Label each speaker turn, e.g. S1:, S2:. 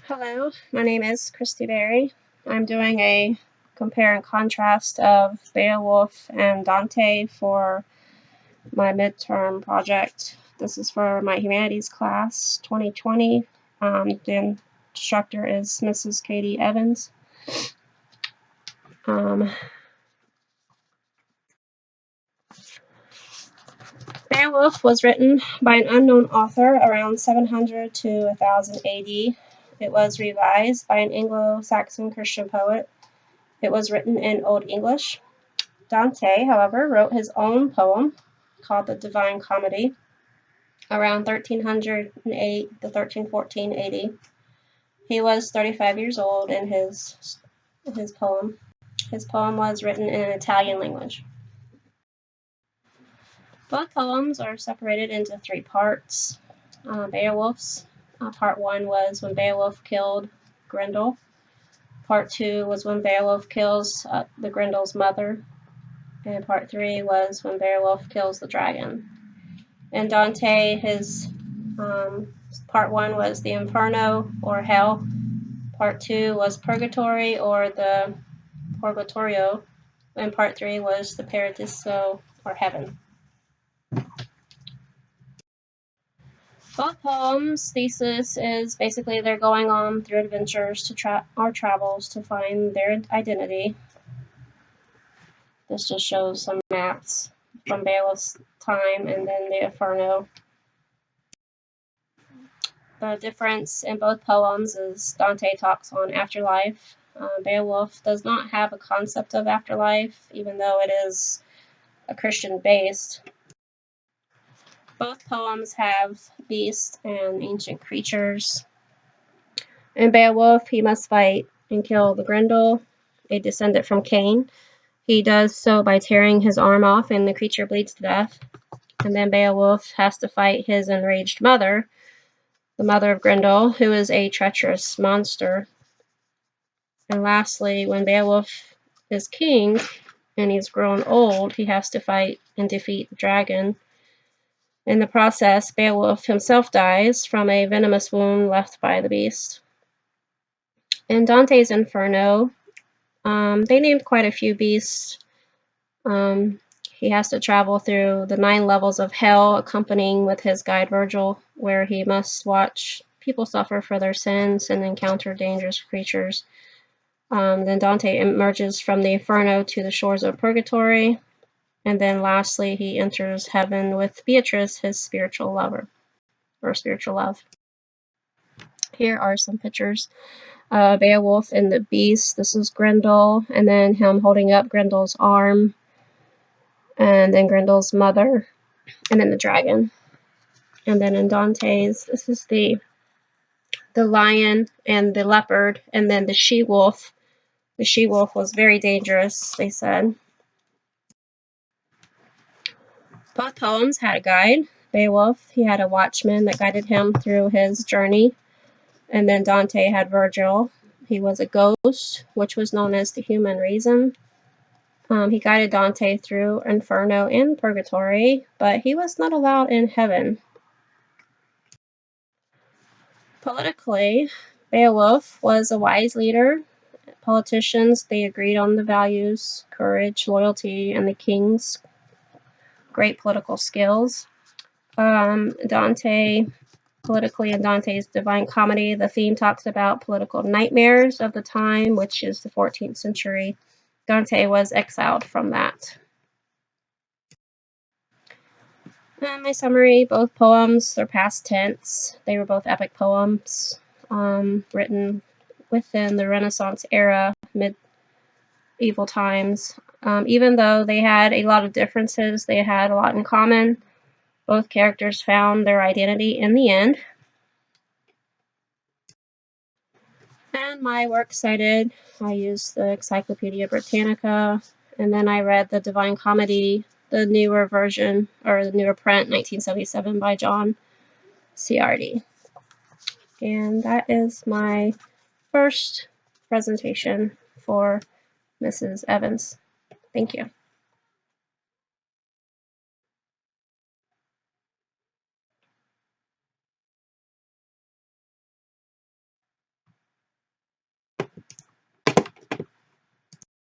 S1: Hello, my name is Christy Berry. I'm doing a compare and contrast of Beowulf and Dante for my midterm project. This is for my humanities class 2020. The instructor is Mrs. Katie Evans. Beowulf was written by an unknown author around 700 to 1000 AD. It was revised by an Anglo-Saxon Christian poet. It was written in Old English. Dante, however, wrote his own poem called the Divine Comedy around 1308 to 1314 AD. He was 35 years old in his poem. His poem was written in an Italian language. Both poems are separated into three parts. Beowulf's part 1 was when Beowulf killed Grendel. Part 2 was when Beowulf kills the Grendel's mother. And part 3 was when Beowulf kills the dragon. And Dante, his part 1 was the Inferno or Hell. Part 2 was Purgatory or the Purgatorio. And part 3 was the Paradiso or Heaven. Both poems' thesis is basically they're going on through adventures to travels to find their identity. This just shows some maps from Beowulf's time and then the Inferno. The difference in both poems is Dante talks on afterlife. Beowulf does not have a concept of afterlife, even though it is a Christian based. Both poems have beasts and ancient creatures. In Beowulf, he must fight and kill the Grendel, a descendant from Cain. He does so by tearing his arm off and the creature bleeds to death. And then Beowulf has to fight his enraged mother, the mother of Grendel, who is a treacherous monster. And lastly, when Beowulf is king and he's grown old, he has to fight and defeat the dragon. In the process, Beowulf himself dies from a venomous wound left by the beast. In Dante's Inferno, they named quite a few beasts. He has to travel through the 9 levels of hell, accompanying with his guide Virgil, where he must watch people suffer for their sins and encounter dangerous creatures. Then Dante emerges from the Inferno to the shores of Purgatory. And then lastly, he enters heaven with Beatrice, his spiritual lover, or spiritual love. Here are some pictures. Beowulf and the beast. This is Grendel, and then him holding up Grendel's arm. And then Grendel's mother, and then the dragon. And then in Dante's, this is the lion and the leopard, and then the she-wolf. The she-wolf was very dangerous, they said. Both poems had a guide. Beowulf, he had a watchman that guided him through his journey. And then Dante had Virgil. He was a ghost, which was known as the human reason. He guided Dante through Inferno and Purgatory, but he was not allowed in heaven. Politically, Beowulf was a wise leader. Politicians, they agreed on the values, courage, loyalty, and the king's great political skills. Dante, politically in Dante's Divine Comedy, the theme talks about political nightmares of the time, which is the 14th century. Dante was exiled from that. My summary, both poems are past tense. They were both epic poems written within the Renaissance era, medieval times. Even though they had a lot of differences, they had a lot in common. Both characters found their identity in the end. And my works cited, I used the Encyclopedia Britannica, and then I read the Divine Comedy, the newer version, or the newer print, 1977 by John Ciardi. And that is my first presentation for Mrs. Evans. Thank you.